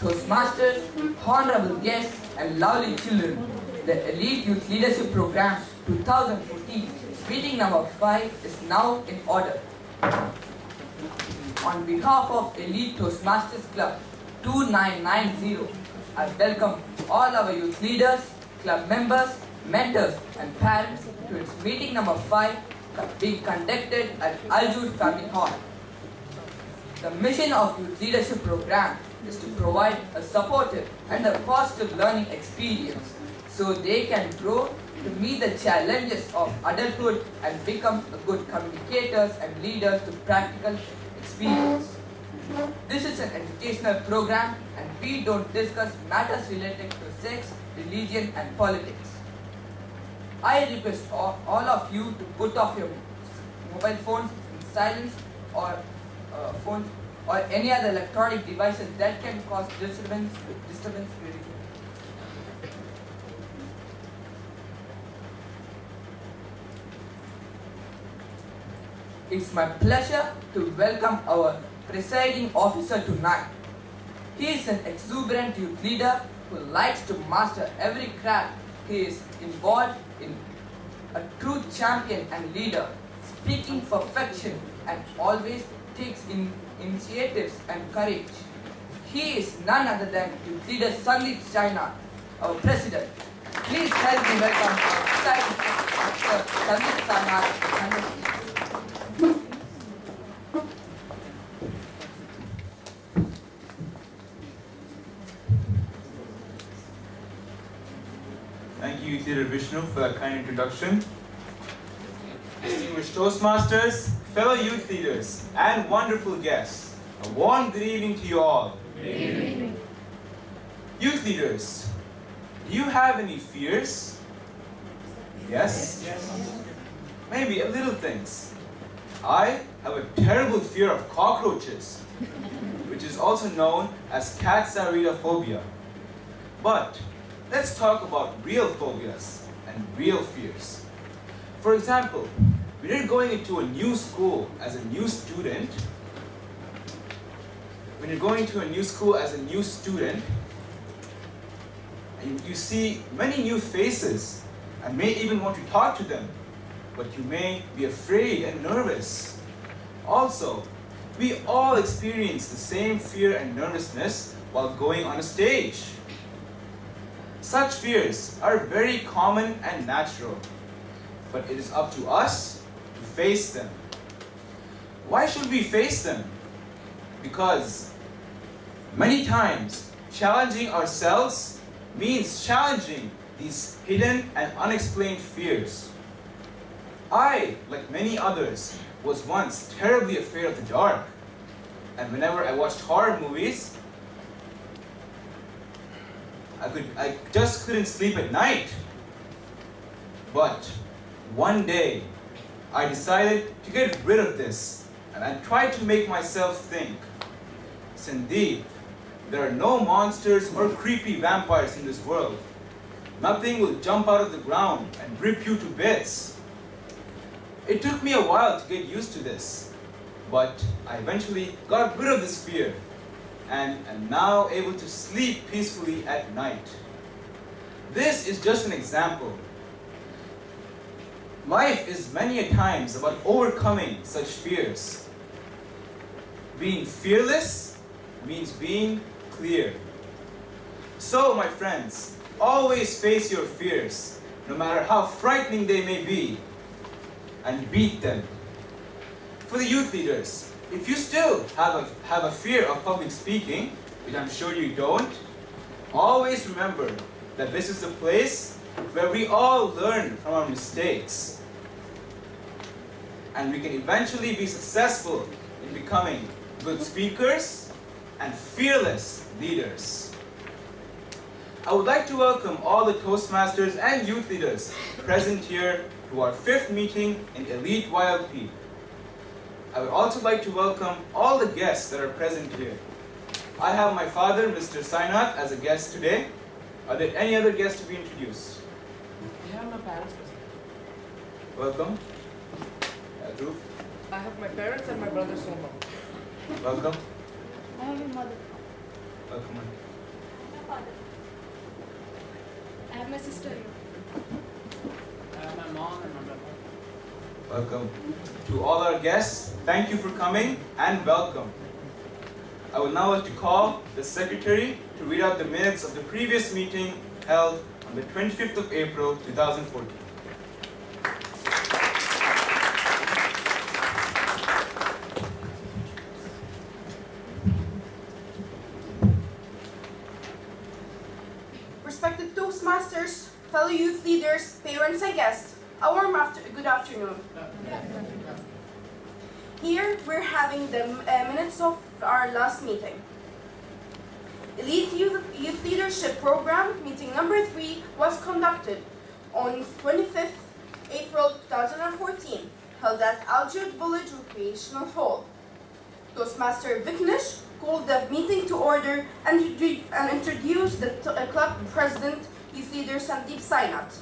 Toastmasters, honorable guests, and lovely children. The Elite Youth Leadership Program 2014, meeting number 5 is now in order. On behalf of Elite Toastmasters Club 2990, I welcome all our youth leaders, club members, mentors, and parents to its meeting number 5 being conducted at Aljud Family Hall. The mission of Youth Leadership Program is to provide a supportive and a positive learning experience so they can grow to meet the challenges of adulthood and become good communicators and leaders to practical experience. This is an educational program and we don't discuss matters related to sex, religion and politics. I request all of you to put off your mobile phones in silence or phones or any other electronic devices that can cause disturbance. It's my pleasure to welcome our presiding officer tonight. He is an exuberant youth leader who likes to master every craft he is involved in, a true champion and leader, speaking perfection and always takes initiatives and courage. He is none other than youth leader Sandeep, our president. Please help me welcome our presiding officer Sandeep. Thank you, Youth Leader Vishnu, for that kind introduction. Distinguished Toastmasters, fellow youth leaders, and wonderful guests, a warm good evening to you all. Good evening. Youth leaders, do you have any fears? Yes? Maybe little things. I have a terrible fear of cockroaches, which is also known as phobia. But let's talk about real phobias and real fears. For example, when you're going into a new school as a new student, and you see many new faces and may even want to talk to them, but you may be afraid and nervous. Also, we all experience the same fear and nervousness while going on a stage. Such fears are very common and natural, but it is up to us to face them. Why should we face them? Because many times challenging ourselves means challenging these hidden and unexplained fears. I, like many others, was once terribly afraid of the dark, and whenever I watched horror movies, I just couldn't sleep at night. But one day, I decided to get rid of this, and I tried to make myself think. Sandeep, there are no monsters or creepy vampires in this world. Nothing will jump out of the ground and rip you to bits. It took me a while to get used to this, but I eventually got rid of this fear and am now able to sleep peacefully at night. This is just an example. Life is many a times about overcoming such fears. Being fearless means being clear. So, my friends, always face your fears, no matter how frightening they may be, and beat them. For the youth leaders, if you still have a fear of public speaking, which I'm sure you don't, always remember that this is the place where we all learn from our mistakes. And we can eventually be successful in becoming good speakers and fearless leaders. I would like to welcome all the Toastmasters and youth leaders present here to our 5th meeting in Elite YLP. I would also like to welcome all the guests that are present here. I have my father, Mr. Sainath, as a guest today. Are there any other guests to be introduced? We have my parents present. Welcome. Dhruv. I have my parents and my brother Soma. Welcome. I have a mother. Welcome. I have my sister here. My mom and my brother. Welcome. To all our guests, thank you for coming and welcome. I would now like to call the secretary to read out the minutes of the previous meeting held on the 25th of April 2014. Respected Toastmasters, fellow youth leaders, parents and guests, a warm good afternoon. Here we're having the minutes of our last meeting. Elite Youth Leadership Program meeting number 3 was conducted on 25th April 2014, held at Aljud Village Recreational Hall. Toastmaster Viknesh called the meeting to order and introduced the club president, youth leader Sandeep Sainat.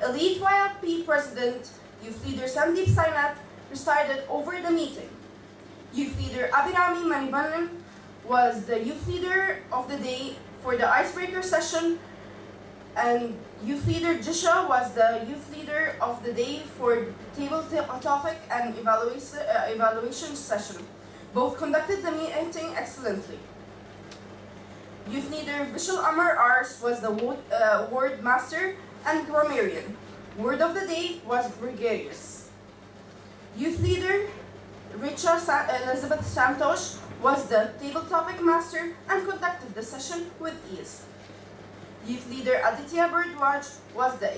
Elite YLP president, youth leader Sandeep Sainat, presided over the meeting. Youth leader Abirami Manibanan was the youth leader of the day for the icebreaker session, and youth leader Jisha was the youth leader of the day for table topic and evaluation session. Both conducted the meeting excellently. Youth leader Vishal Amar Ars was the word master and grammarian. Word of the day was gregarious. Youth leader Richa Elizabeth Santosh was the table topic master and conducted the session with ease. Youth leader Aditya Birdwatch was the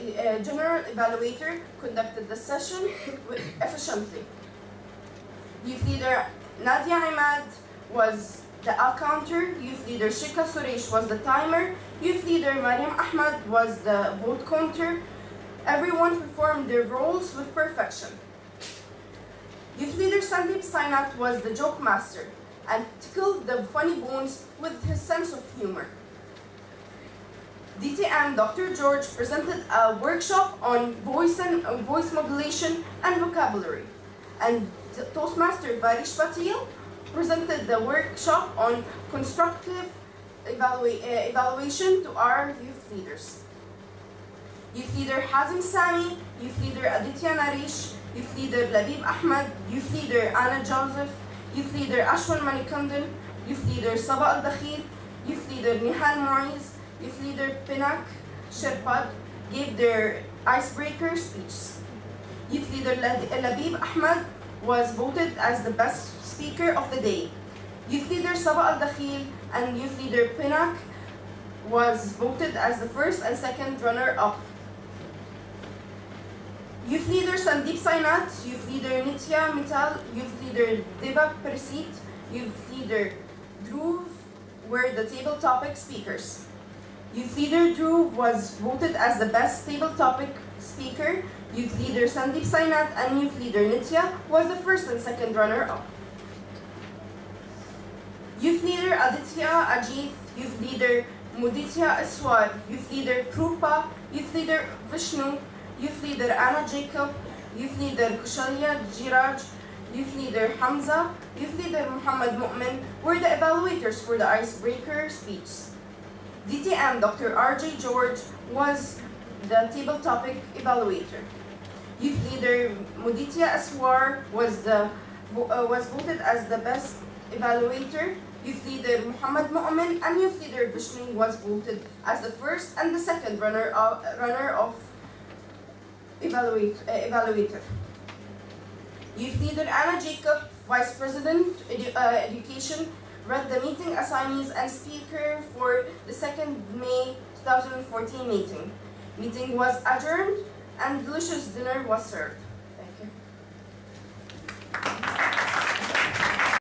general evaluator, conducted the session efficiently. Youth leader Nadia Ahmad was the accounter. Youth leader Shika Suresh was the timer. Youth leader Mariam Ahmad was the vote counter. Everyone performed their roles with perfection. Youth leader Sandeep Sainat was the joke master and tickled the funny bones with his sense of humor. DTM Dr. George presented a workshop on voice modulation and vocabulary, and Toastmaster Varish Patil presented the workshop on constructive evaluation to our youth leaders. Youth leader Hazim Sami, youth leader Aditya Naresh, youth leader Labib Ahmed, youth leader Anna Joseph, youth leader Ashwan Manikandan, youth leader Saba Al-Dakhil, youth leader Nihal Moiz, youth leader Pinak Sherpad gave their icebreaker speech. Youth leader Labib Ahmed was voted as the best speaker of the day. Youth leader Saba Al-Dakhil and youth leader Pinak was voted as the first and second runner-up. Youth leader Sandeep Sainat, youth leader Nitya Mittal, youth leader Deva Persit, youth leader Dhruv were the table topic speakers. Youth leader Dhruv was voted as the best table topic speaker. Youth leader Sandeep Sainat and youth leader Nitya was the first and second runner-up. Youth leader Aditya Ajit, youth leader Muditya Aswar, youth leader Krupa, youth leader Vishnu, youth leader Anna Jacob, youth leader Kushalya Jiraj, youth leader Hamza, youth leader Muhammad Mu'min were the evaluators for the icebreaker speech. DTM Dr. RJ George was the table topic evaluator. Youth leader Muditya Aswar was voted as the best evaluator. Youth leader Muhammad Mu'min and youth leader Vishnu was voted as the first and the second runner-up evaluator. Youth leader Anna Jacob, Vice President Education, read the meeting assignees and speaker for the 2nd May 2014 meeting. Meeting was adjourned and delicious dinner was served.